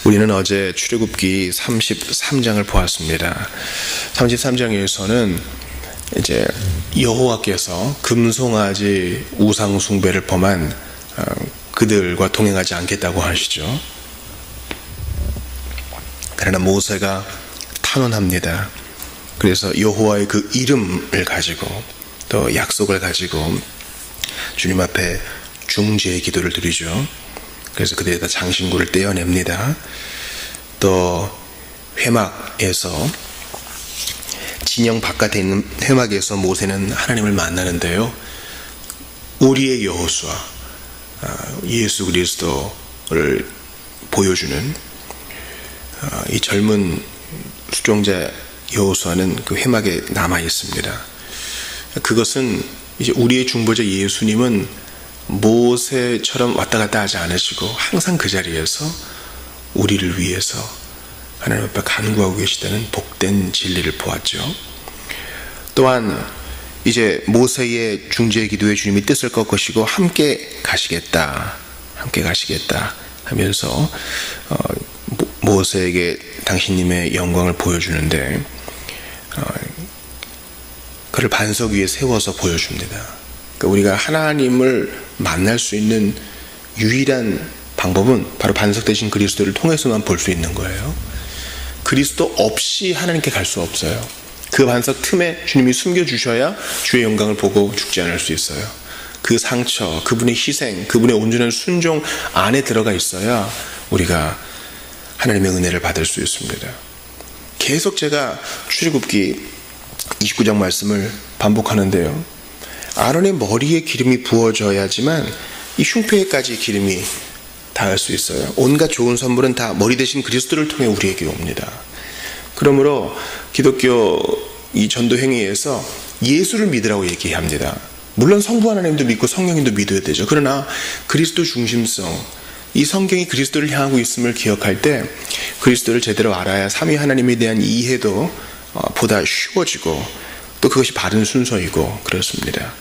우리는 어제 출애굽기 33장을 보았습니다. 33장에서는 이제 여호와께서 금송아지 우상 숭배를 범한 그들과 동행하지 않겠다고 하시죠. 그러나 모세가 탄원합니다. 그래서 여호와의 그 이름을 가지고 또 약속을 가지고 주님 앞에 중재의 기도를 드리죠. 그래서 그들에다 장신구를 떼어냅니다. 또 회막에서 진영 바깥에 있는 회막에서 모세는 하나님을 만나는데요. 우리의 여호수아 예수 그리스도를 보여주는 이 젊은 수종자 여호수아는 그 회막에 남아 있습니다. 그것은 이제 우리의 중보자 예수님은 모세처럼 왔다 갔다 하지 않으시고 항상 그 자리에서 우리를 위해서 하나님 앞에 간구하고 계시다는 복된 진리를 보았죠. 또한 이제 모세의 중재 기도에 주님이 뜻을 꺾으시고 함께 가시겠다 하면서 모세에게 당신님의 영광을 보여주는데 그를 반석 위에 세워서 보여줍니다. 그러니까 우리가 하나님을 만날 수 있는 유일한 방법은 바로 반석 대신 그리스도를 통해서만 볼 수 있는 거예요. 그리스도 없이 하나님께 갈 수 없어요. 그 반석 틈에 주님이 숨겨주셔야 주의 영광을 보고 죽지 않을 수 있어요. 그 상처, 그분의 희생, 그분의 온전한 순종 안에 들어가 있어야 우리가 하나님의 은혜를 받을 수 있습니다. 계속 제가 출애굽기 29장 말씀을 반복하는데요. 아론의 머리에 기름이 부어져야지만 이 흉패에까지 기름이 닿을 수 있어요. 온갖 좋은 선물은 다 머리 대신 그리스도를 통해 우리에게 옵니다. 그러므로 기독교 이 전도 행위에서 예수를 믿으라고 얘기합니다. 물론 성부 하나님도 믿고 성령님도 믿어야 되죠. 그러나 그리스도 중심성, 이 성경이 그리스도를 향하고 있음을 기억할 때 그리스도를 제대로 알아야 삼위 하나님에 대한 이해도 보다 쉬워지고 또 그것이 바른 순서이고 그렇습니다.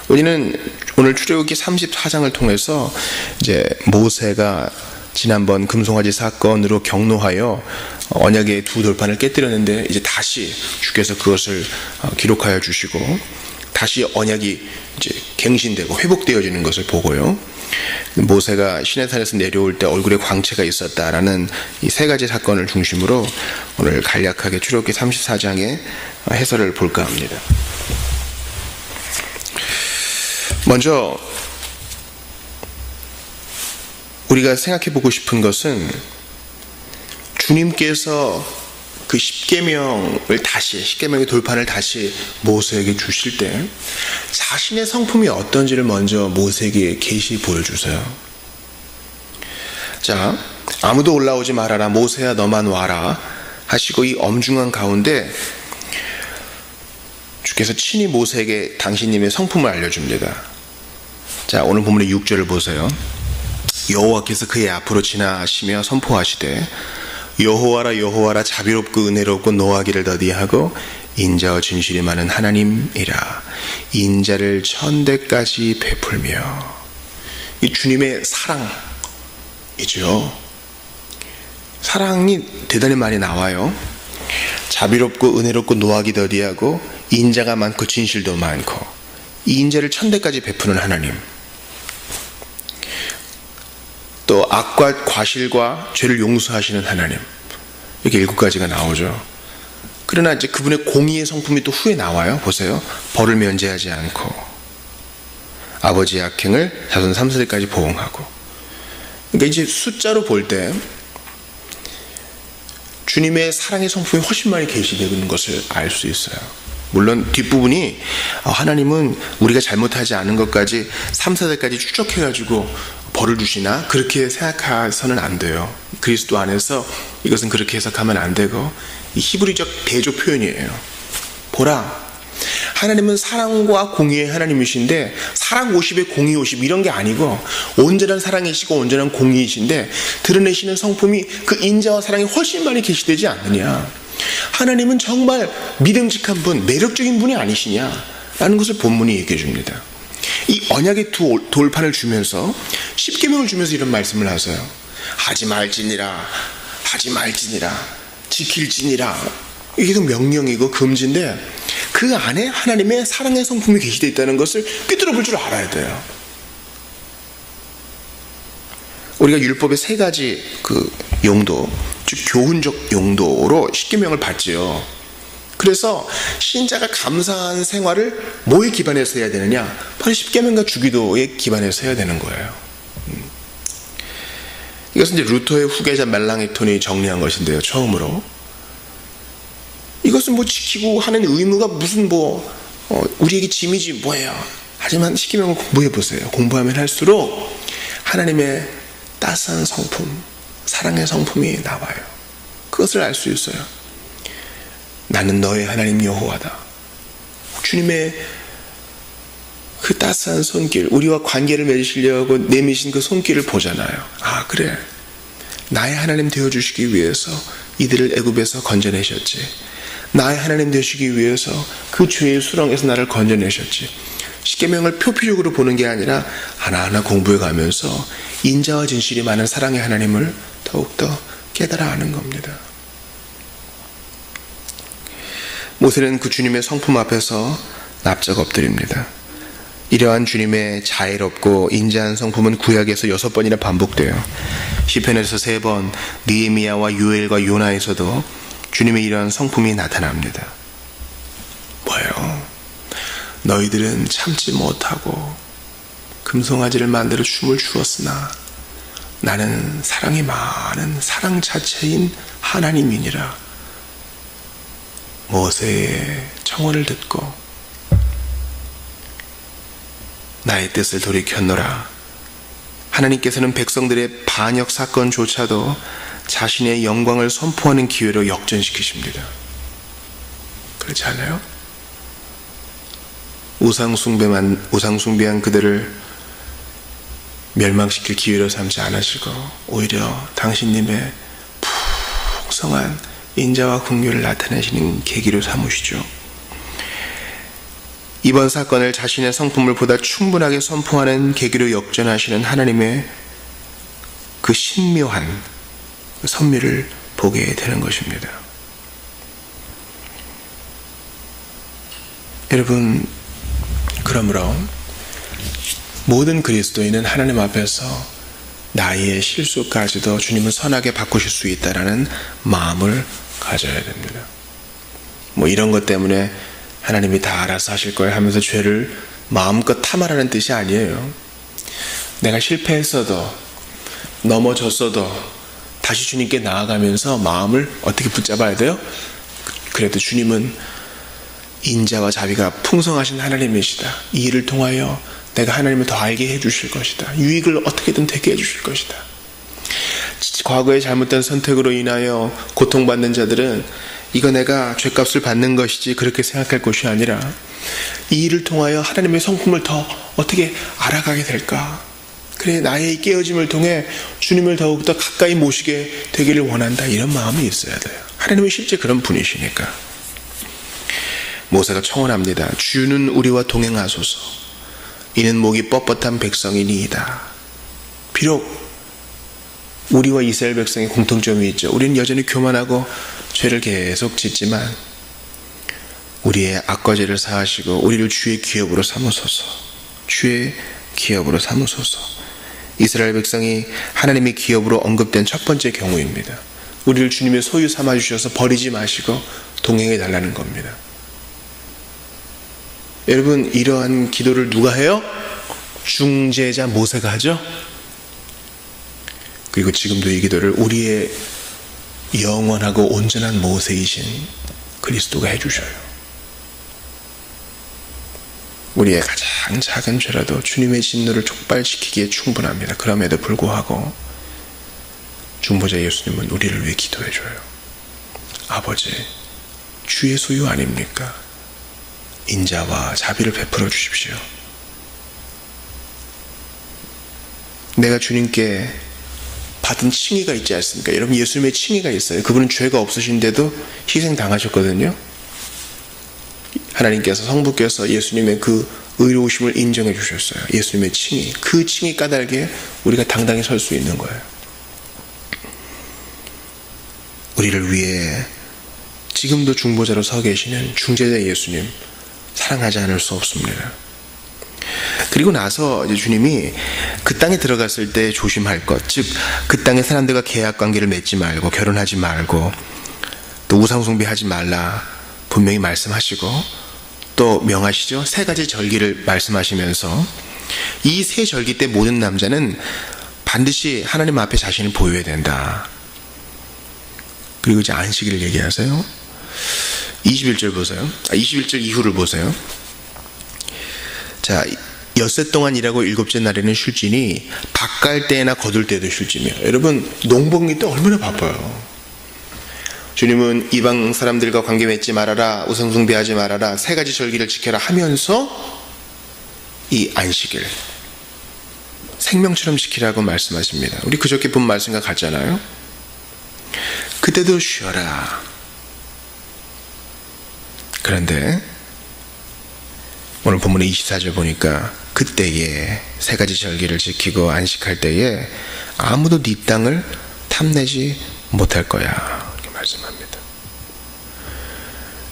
우리는 오늘 출애굽기 34장을 통해서 이제 모세가 지난번 금송아지 사건으로 경노하여 언약의 두 돌판을 깨뜨렸는데 이제 다시 주께서 그것을 기록하여 주시고 다시 언약이 이제 갱신되고 회복되어지는 것을 보고요. 모세가 시내산에서 내려올 때 얼굴에 광채가 있었다라는 이 세 가지 사건을 중심으로 오늘 간략하게 출애굽기 34장의 해설을 볼까 합니다. 먼저 우리가 생각해 보고 싶은 것은 주님께서 그 십계명의 돌판을 다시 모세에게 주실 때 자신의 성품이 어떤지를 먼저 모세에게 계시 보여주세요. 자, 아무도 올라오지 말아라, 모세야 너만 와라 하시고 이 엄중한 가운데 주께서 친히 모세에게 당신님의 성품을 알려줍니다. 자, 오늘 본문의 6절을 보세요. 여호와께서 그의 앞으로 지나시며 선포하시되 여호와라 여호와라 자비롭고 은혜롭고 노하기를 더디하고 인자와 진실이 많은 하나님이라 인자를 천대까지 베풀며. 이 주님의 사랑이죠. 사랑이 대단히 많이 나와요. 자비롭고 은혜롭고 노하기 더디하고 인자가 많고 진실도 많고 이 인자를 천대까지 베푸는 하나님, 또 악과 과실과 죄를 용서하시는 하나님, 이렇게 7가지가 나오죠. 그러나 이제 그분의 공의의 성품이 또 후에 나와요. 보세요. 벌을 면제하지 않고 아버지의 악행을 자손 3세대까지 보응하고. 그러니까 이제 숫자로 볼 때 주님의 사랑의 성품이 훨씬 많이 계시되는 것을 알 수 있어요. 물론 뒷부분이 하나님은 우리가 잘못하지 않은 것까지 3세대까지 추적해가지고 벌을 주시나 그렇게 생각해서는 안 돼요. 그리스도 안에서 이것은 그렇게 해석하면 안 되고 이 히브리적 대조 표현이에요. 보라, 하나님은 사랑과 공의의 하나님이신데 사랑 50에 공의 50 이런 게 아니고 온전한 사랑이시고 온전한 공의이신데 드러내시는 성품이 그 인자와 사랑이 훨씬 많이 계시되지 않느냐. 하나님은 정말 믿음직한 분, 매력적인 분이 아니시냐 라는 것을 본문이 얘기해 줍니다. 이 언약의 두 돌판을 주면서 십계명을 주면서 이런 말씀을 하세요. 하지 말지니라, 하지 말지니라, 지킬지니라. 이게 그 명령이고 금지인데 그 안에 하나님의 사랑의 성품이 계시되어 있다는 것을 꿰뚫어 볼 줄 알아야 돼요. 우리가 율법의 세 가지 그 용도, 즉 교훈적 용도로 십계명을 받지요. 그래서 신자가 감사한 생활을 뭐에 기반해서 해야 되느냐? 바로 십계명과 주기도에 기반해서 해야 되는 거예요. 이것은 이제 루터의 후계자 멜랑이톤이 정리한 것인데요. 처음으로 이것은 뭐 지키고 하는 의무가 무슨 우리에게 짐이지 뭐예요. 하지만 십계명을 공부해 보세요. 공부하면 할수록 하나님의 따스한 성품, 사랑의 성품이 나와요. 그것을 알 수 있어요. 나는 너의 하나님 여호와다. 주님의 그 따스한 손길, 우리와 관계를 맺으시려고 내미신 그 손길을 보잖아요. 아, 그래, 나의 하나님 되어주시기 위해서 이들을 애굽에서 건져내셨지. 나의 하나님 되시기 위해서 그 죄의 수렁에서 나를 건져내셨지. 십계명을 표피적으로 보는 게 아니라 하나하나 공부해 가면서 인자와 진실이 많은 사랑의 하나님을 더욱더 깨달아 아는 겁니다. 모세는 그 주님의 성품 앞에서 납작 엎드립니다. 이러한 주님의 자애롭고 인자한 성품은 구약에서 6번이나 반복돼요. 시편에서 3번, 느헤미야와 요엘과 요나에서도 주님의 이러한 성품이 나타납니다. 뭐예요? 너희들은 참지 못하고 금송아지를 만들어 춤을 추었으나 나는 사랑이 많은 사랑 자체인 하나님이니라. 모세의 청혼을 듣고 나의 뜻을 돌이켰노라. 하나님께서는 백성들의 반역 사건조차도 자신의 영광을 선포하는 기회로 역전시키십니다. 그렇지 않아요? 우상숭배한 그들을 멸망시킬 기회로 삼지 않으시고 오히려 당신님의 풍성한 인자와 긍휼을 나타내시는 계기로 삼으시죠. 이번 사건을 자신의 성품을 보다 충분하게 선포하는 계기로 역전하시는 하나님의 그 신묘한 선미를 보게 되는 것입니다. 여러분, 그러므로 모든 그리스도인은 하나님 앞에서 나의 실수까지도 주님은 선하게 바꾸실 수 있다라는 마음을 가져야 됩니다. 이런 것 때문에 하나님이 다 알아서 하실 거예요 하면서 죄를 마음껏 탐하라는 뜻이 아니에요. 내가 실패했어도 넘어졌어도 다시 주님께 나아가면서 마음을 어떻게 붙잡아야 돼요? 그래도 주님은 인자와 자비가 풍성하신 하나님이시다. 이 일을 통하여 내가 하나님을 더 알게 해주실 것이다. 유익을 어떻게든 되게 해주실 것이다. 과거의 잘못된 선택으로 인하여 고통받는 자들은 이거 내가 죄값을 받는 것이지 그렇게 생각할 것이 아니라 이 일을 통하여 하나님의 성품을 더 어떻게 알아가게 될까? 그래, 나의 깨어짐을 통해 주님을 더욱더 가까이 모시게 되기를 원한다. 이런 마음이 있어야 돼요. 하나님은 실제 그런 분이시니까. 모세가 청원합니다. 주는 우리와 동행하소서. 이는 목이 뻣뻣한 백성이니이다. 비록 우리와 이스라엘 백성의 공통점이 있죠. 우리는 여전히 교만하고 죄를 계속 짓지만 우리의 악과 죄를 사하시고 우리를 주의 기업으로 삼으소서. 주의 기업으로 삼으소서. 이스라엘 백성이 하나님의 기업으로 언급된 첫 번째 경우입니다. 우리를 주님의 소유 삼아주셔서 버리지 마시고 동행해 달라는 겁니다. 여러분, 이러한 기도를 누가 해요? 중재자 모세가 하죠. 그리고 지금도 이 기도를 우리의 영원하고 온전한 모세이신 그리스도가 해주셔요. 우리의 가장 작은 죄라도 주님의 진노를 촉발시키기에 충분합니다. 그럼에도 불구하고 중보자 예수님은 우리를 위해 기도해줘요. 아버지, 주의 소유 아닙니까? 인자와 자비를 베풀어 주십시오. 내가 주님께 받은 칭의가 있지 않습니까? 여러분, 예수님의 칭의가 있어요. 그분은 죄가 없으신데도 희생당하셨거든요. 하나님께서, 성부께서 예수님의 그 의로우심을 인정해 주셨어요. 예수님의 칭의, 그 칭의 까닭에 우리가 당당히 설 수 있는 거예요. 우리를 위해 지금도 중보자로 서 계시는 중재자 예수님 사랑하지 않을 수 없습니다. 그리고 나서 이제 주님이 그 땅에 들어갔을 때 조심할 것, 즉 그 땅의 사람들과 계약 관계를 맺지 말고 결혼하지 말고 또 우상 숭배하지 말라 분명히 말씀하시고 또 명하시죠. 3가지 절기를 말씀하시면서 이 3절기 때 모든 남자는 반드시 하나님 앞에 자신을 보여야 된다. 그리고 이제 안식일을 얘기하세요. 21절 보세요. 21절 이후를 보세요. 자, 엿새 동안 일하고 7째 날에는 쉴지니 밭갈 때나 거둘 때도 쉴지며. 여러분 농번기 때 얼마나 바빠요. 주님은 이방 사람들과 관계 맺지 말아라, 우상 숭배하지 말아라, 3가지 절기를 지켜라 하면서 이 안식일 생명처럼 지키라고 말씀하십니다. 우리 그저께 본 말씀과 같잖아요. 그때도 쉬어라. 그런데 오늘 본문의 24절 보니까 그때에 3가지 절기를 지키고 안식할 때에 아무도 네 땅을 탐내지 못할 거야, 이렇게 말씀합니다.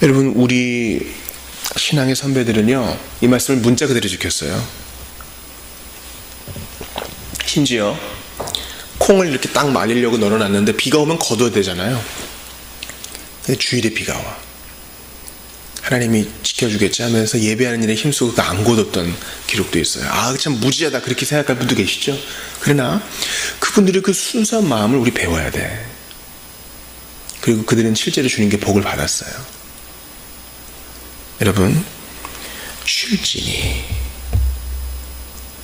여러분 우리 신앙의 선배들은요 이 말씀을 문자 그대로 지켰어요. 심지어 콩을 이렇게 딱 말리려고 널어놨는데 비가 오면 거둬야 되잖아요. 근데 주일에 비가 와. 하나님이 지켜주겠지 하면서 예배하는 일에 힘쓰고 안 거뒀던 기록도 있어요. 아, 참 무지하다 그렇게 생각할 분도 계시죠. 그러나 그분들의 그 순수한 마음을 우리 배워야 돼. 그리고 그들은 실제로 주님께 복을 받았어요. 여러분 쉴지니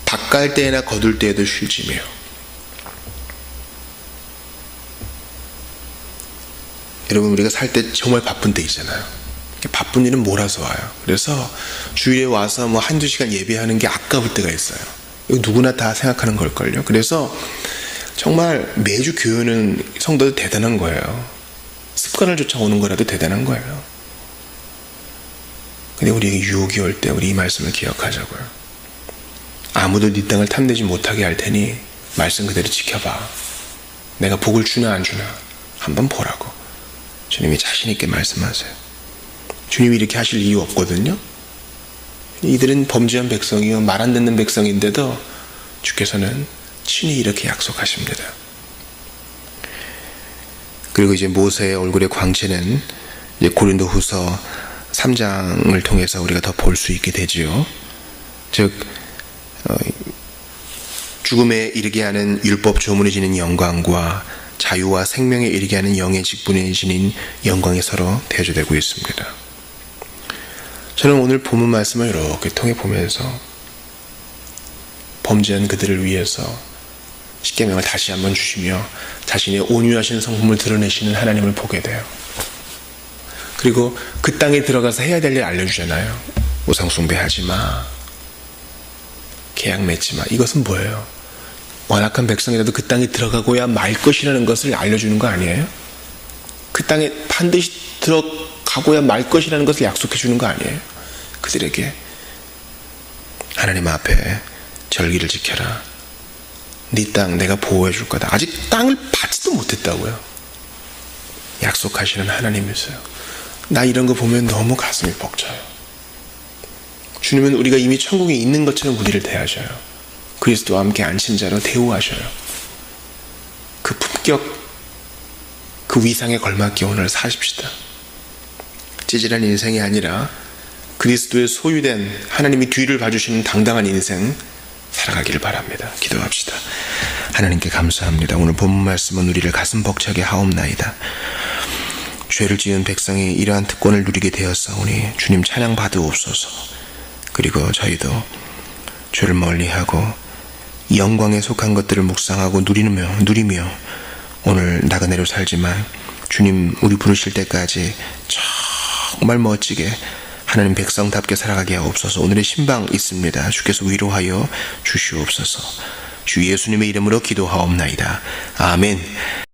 밭갈 때나 거둘 때에도 쉴지며. 여러분 우리가 살 때 정말 바쁜 때 있잖아요. 바쁜 일은 몰아서 와요. 그래서 주일에 와서 뭐 한두 시간 예배하는 게 아까울 때가 있어요. 이거 누구나 다 생각하는 걸걸요. 그래서 정말 매주 교회 오는 성도도 대단한 거예요. 습관을 쫓아오는 거라도 대단한 거예요. 근데 우리에게 유혹이 올 때 우리 이 말씀을 기억하자고요. 아무도 네 땅을 탐내지 못하게 할 테니 말씀 그대로 지켜봐. 내가 복을 주나 안 주나 한번 보라고 주님이 자신 있게 말씀하세요. 주님이 이렇게 하실 이유 없거든요. 이들은 범죄한 백성이요 말 안 듣는 백성인데도 주께서는 친히 이렇게 약속하십니다. 그리고 이제 모세의 얼굴의 광채는 이제 고린도후서 3장을 통해서 우리가 더 볼 수 있게 되지요. 즉 죽음에 이르게 하는 율법 조문에 지닌 영광과 자유와 생명에 이르게 하는 영의 직분에 지닌 영광이 서로 대조되고 있습니다. 저는 오늘 본문 말씀을 이렇게 통해 보면서 범죄한 그들을 위해서 십계명을 다시 한번 주시며 자신의 온유하신 성품을 드러내시는 하나님을 보게 돼요. 그리고 그 땅에 들어가서 해야 될 일 알려주잖아요. 우상 숭배하지 마, 계약 맺지 마. 이것은 뭐예요? 완악한 백성이라도 그 땅에 들어가고야 말 것이라는 것을 알려주는 거 아니에요? 그 땅에 반드시 들어가고야 말 것이라는 것을 약속해 주는 거 아니에요? 그들에게 하나님 앞에 절기를 지켜라. 네 땅 내가 보호해 줄 거다. 아직 땅을 받지도 못했다고요. 약속하시는 하나님이세요. 나 이런 거 보면 너무 가슴이 벅차요. 주님은 우리가 이미 천국에 있는 것처럼 우리를 대하셔요. 그리스도와 함께 앉힌 자로 대우하셔요. 그 품격, 그 위상에 걸맞게 오늘 사십시다. 찌질한 인생이 아니라 그리스도의 소유된 하나님이 뒤를 봐주시는 당당한 인생 살아가기를 바랍니다. 기도합시다. 하나님께 감사합니다. 오늘 본문 말씀은 우리를 가슴 벅차게 하옵나이다. 죄를 지은 백성이 이러한 특권을 누리게 되었사오니 주님 찬양 받으옵소서. 그리고 저희도 죄를 멀리하고 영광에 속한 것들을 묵상하고 누리며 오늘 나그네로 살지만 주님 우리 부르실 때까지 정말 멋지게 하나님 백성답게 살아가게 하옵소서. 오늘의 신방 있습니다. 주께서 위로하여 주시옵소서. 주 예수님의 이름으로 기도하옵나이다. 아멘.